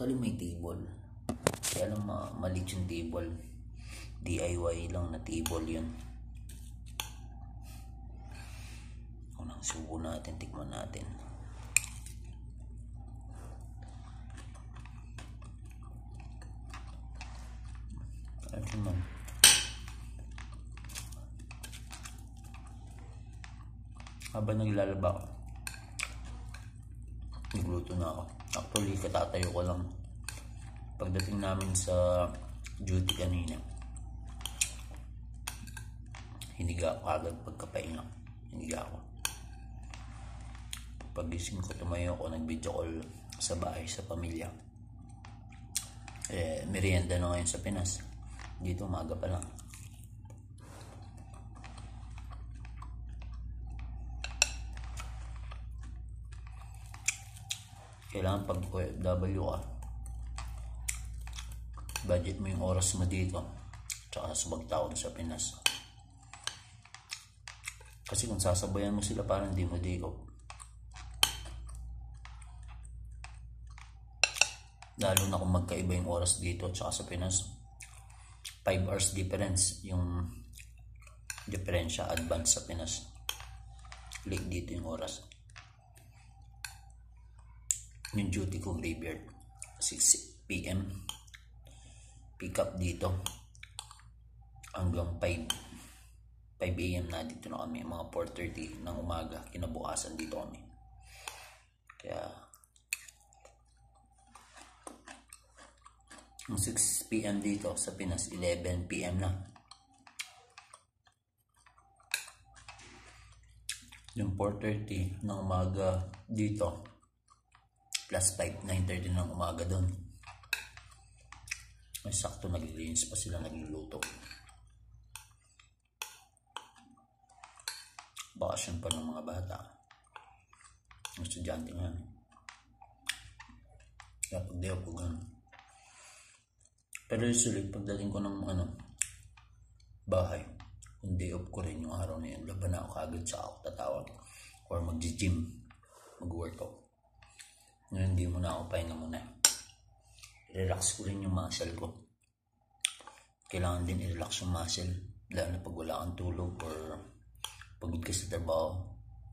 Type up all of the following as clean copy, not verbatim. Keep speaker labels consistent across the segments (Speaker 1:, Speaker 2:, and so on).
Speaker 1: Actually may table. Kaya lang maliit yung table. DIY lang na table yun. Unang subo natin, tikman natin. Ano naman? Habang naglalaba ako, nagluto na ako. Actually, katatayo ko lang. Pagdating namin sa duty kanina, hiniga ako agad pagkapahinga. Hiniga ako. Pagising ko, tumayo ako, nag-video call sa bahay, sa pamilya. Merienda na ngayon sa Pinas. Dito, umaga pa lang. Kailangan pag OFW ka, budget mo yung oras mo dito tsaka sa pagtawag sa Pinas. Kasi kung sasabayan mo sila, parang hindi mo day off. Lalo na kung magkaiba yung oras dito tsaka sa Pinas. 5 hours difference yung diferensya, advance sa Pinas. Late dito yung oras. Yung duty ko graveyard, 6 PM. Pick up dito hanggang 5 AM na dito na kami. Mga 4:30 ng umaga kinabukasan dito kami. Kaya yung 6 PM dito sa Pinas, 11 PM na. Yung 4:30 ng umaga dito plus 5, 9:30 ng umaga doon. May sakto naglilinis pa sila, nagluluto. Bakasyon pa ng mga bata. Ang estudyante nga. Kaya pag day off ko ganun. Pero usually, pagdating ko ng bahay, kung day off ko rin yung araw na yun, laban na ako kagad sa ako tatawag. Or mag-gym, mag-workout. Ngayon, hindi muna ako pahinga muna. I-relax ko rin yung muscle ko. Kailangan din i-relax yung muscle. Lalo na pag wala kang tulog or pagod ka sa trabaho.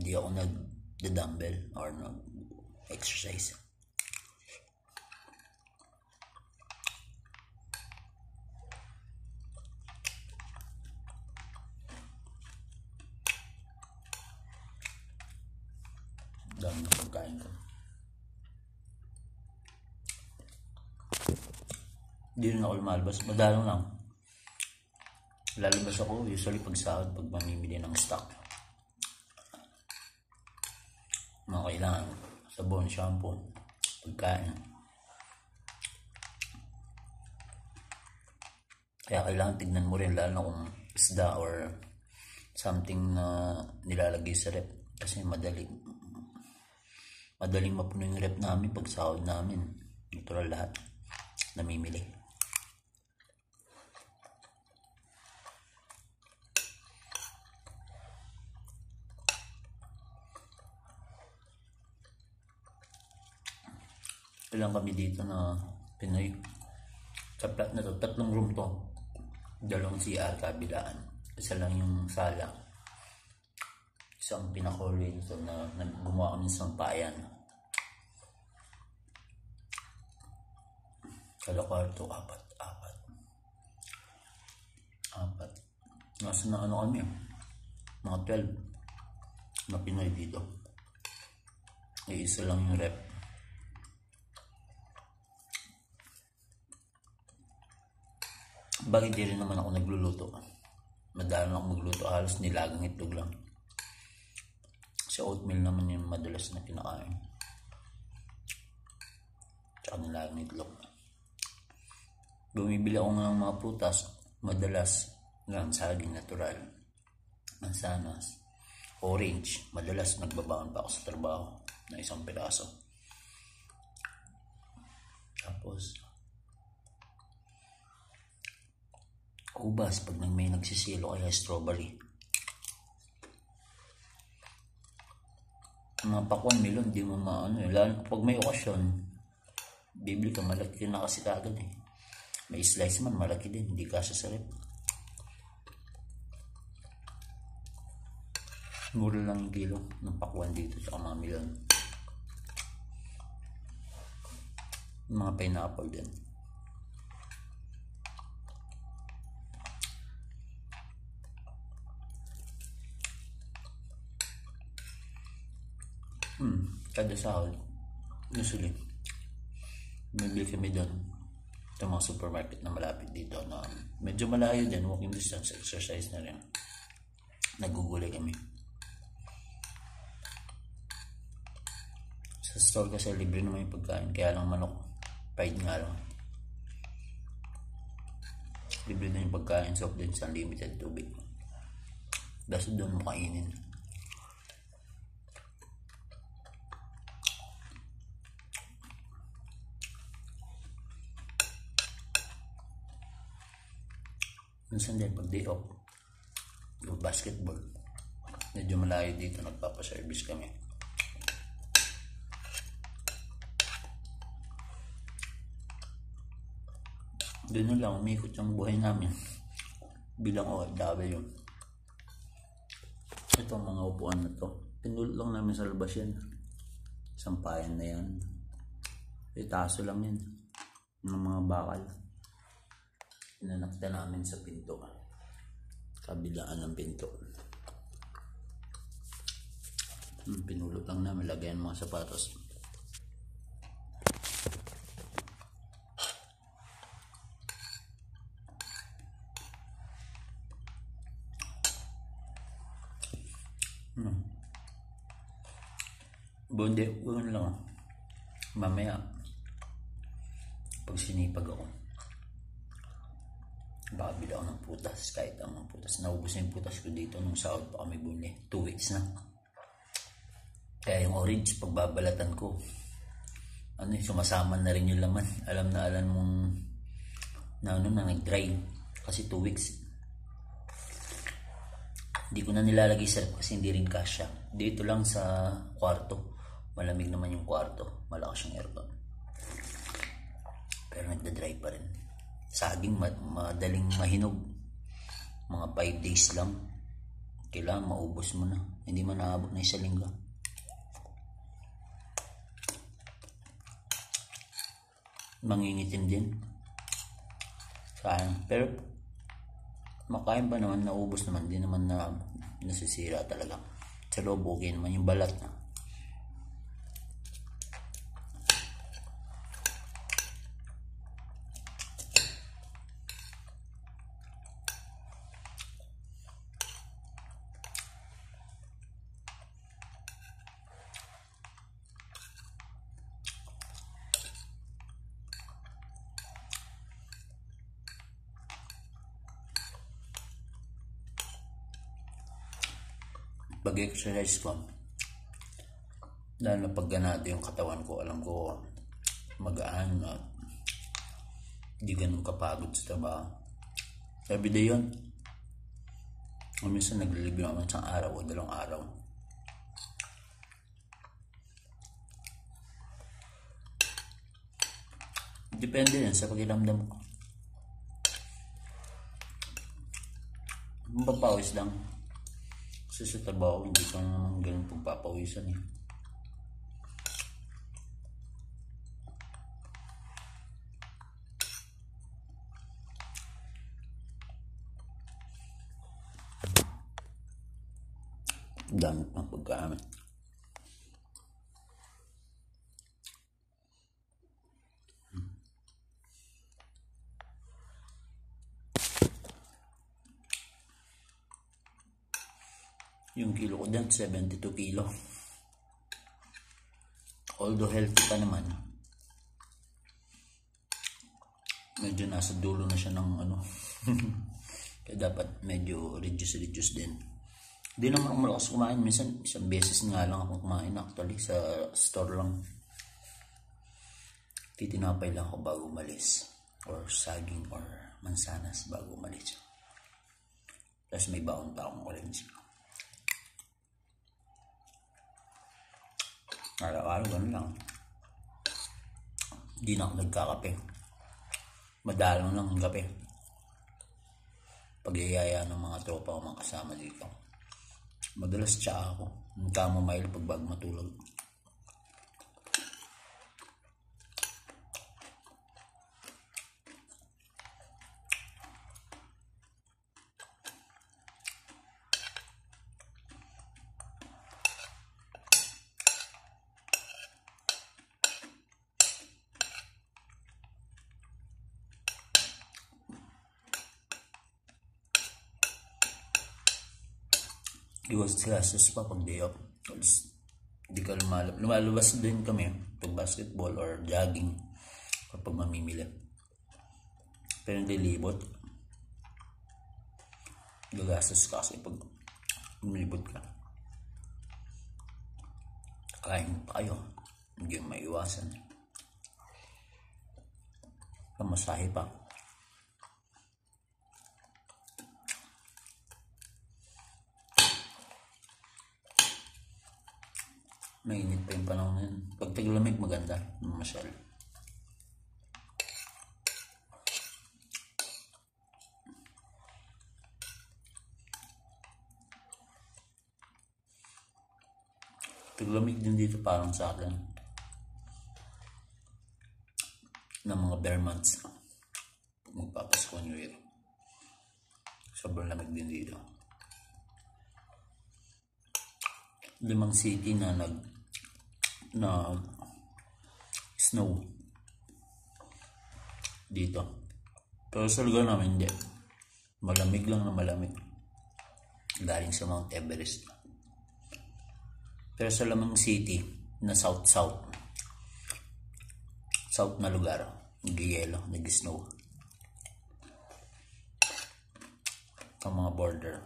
Speaker 1: Hindi ako nag-dumbbell or nag-exercise. Dami na pagkain ko. Hindi rin ako lumalabas. Madalang lang. Lalabas ako usually pag sahod, pag mamimili ng stock. Mga kailangan. Sabon, shampoo, pagkain. Kaya kailangan tignan mo rin lalo na kung isda or something na nilalagay sa rep. Kasi madaling mapuno yung rep namin pag sahod namin. Natural lahat. Namimili. Ilang kami dito na Pinoy. Sa flat na to, 3 room to. 2 CR kabilaan. Isa lang yung sala. Isang pinaka-hallway nito na gumawa kami sa bayan. Kada kwarto, 4. Nasa na kami, mga 12 na Pinoy dito. Isa lang yung rep. Bakit di rin naman ako nagluluto? Madalang ako magluto, halos nilagang itlog lang. Sa oatmeal naman yung madalas na kinakain. Tsaka nilagang itlog. Bumibili ako ng mga prutas, madalas ng saging natural, mansanas, orange. Madalas nagbabaon pa ako sa trabaho na 1 piraso. Tapos ubas pag may nagsisilo, kaya strawberry. Mga pakwan melon, di mo maano. Lalo pag may okasyon, Bibili ka, malaki na kasi kagad eh. May slice man, malaki din, hindi kasya sa rep. Mura lang yung kilo ng pakwan dito sa mga milon. Mga pineapple din. Kada sahod, usually, bibili kami doon sa mga supermarket na malapit dito na medyo malayo din, walking distance, exercise na rin. Nagugulay kami. Sa store kasi libre naman yung pagkain, kaya lang manok, paid nga lang. Libre din yung pagkain, soft drinks, unlimited tubig. Basta doon mo kainin. Minsan din pag day off, yung basketball, medyo malayo dito, nagpapaservice kami. Doon na lang umikot yung buhay namin bilang OFW. Itong mga upuan na to, pinulot lang namin sa labas yan. Sampayan na yan, itaso lang yan ng mga bakal. Inanakta namin sa pinto, kabilaan ng pinto. Pinulot lang namin, lagayan mga sapatos. Bundi, yun lang. Mamaya, pag sinipag ako, baka bila ako ng putas, kahit ang putas. Naubos na yung putas ko dito nung sahod pa kami bumili. 2 weeks na. Kaya yung orange, pagbabalatan ko, sumasama na rin yung laman. Alam na alam mong na nag-dry. Kasi 2 weeks. Hindi ko na nilalagay sa rep kasi hindi rin kasya. Dito lang sa kwarto. Malamig naman yung kwarto. Malakas yung aircon. Pero nagda-dry pa rin. Saging madaling mahinog. Mga 5 days lang. Kailangan maubos mo na. Hindi man naabot na 1 linggo. Mangingitim din. Sayang. Pero makain pa naman, naubos naman. Hindi naman na nasisira talaga. Sa loob okay naman yung balat na. Pag-exercise ko, lalo na pag ganado yung katawan ko, alam ko magaan at hindi ganun kapagod sa trabaho. Everyday yun. Minsan naglilibre ako ng 1 araw o 2 araw. Depende yan sa pakiramdam ko. Mapapawis lang. Kasi sa trabaho, hindi ka naman ganun pagpapawisan eh. Damit ng pagkaamit. Yung kilo ko dyan, 72 kilo. Although healthy pa naman, medyo nasa dulo na siya ng ano. Kaya dapat medyo reduce din. Hindi naman ako malakas kumain. Minsan, 1 beses nga lang ako kumain actually sa store lang. Titinapay lang ako bago umalis. Or saging or mansanas bago umalis. Tapos may baon pa akong orange. Araw-araw ganun lang. Hindi na ako nagkakape. Madalang lang ang kape. Pag-iyaya ng mga tropa o mga kasama dito. Madalas tsaa ako. Ang chamomile pag bago matulog. Iwas classes pa pag day off. Hindi ka lumalabas din kami pag basketball or jogging kapag mamimili. Pero hindi libot. Gagastos ka kasi pag lumibot ka. Kain pa kayo. Hindi maiwasan. Pamasahe pa. Mainit pa yung panahon yun. Pag taglamig maganda. Masyal. Taglamig din dito parang sa akin. Ng mga bare months. Magpapasko New Year. Sobrang lamig din dito. 5 city na snow dito. Pero sa lugar namin hindi. Malamig lang na malamig. Galing sa Mount Everest. Pero sa Lamang City na south na lugar, nag-yelo, nag-snow. Ang mga border.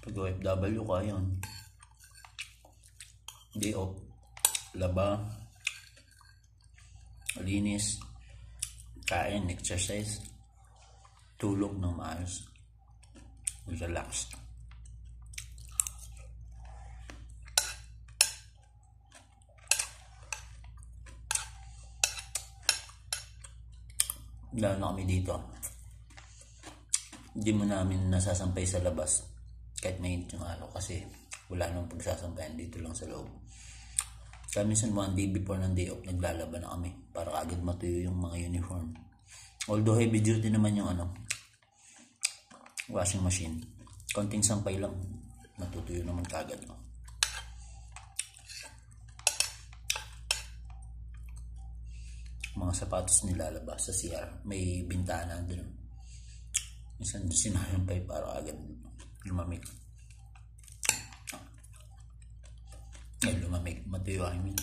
Speaker 1: Pag OFW ka yun, day off, laba, linis, kain, exercise, tulog ng maayos, relaxed. Lalo na kami dito, hindi mo namin nasasampay sa labas kahit mainit yung araw kasi wala nang pagsasampayan, dito lang sa loob. Kaya minsan one day before ng day off naglalaban na kami para agad matuyo yung mga uniform. Although heavy duty naman yung washing machine, konting sampay lang matutuyo naman kagad. Mga sapatos nilalabas sa CR, may bintana doon. Minsan sinasampay para agad lumamig. Lumamig, matuyo, I mean.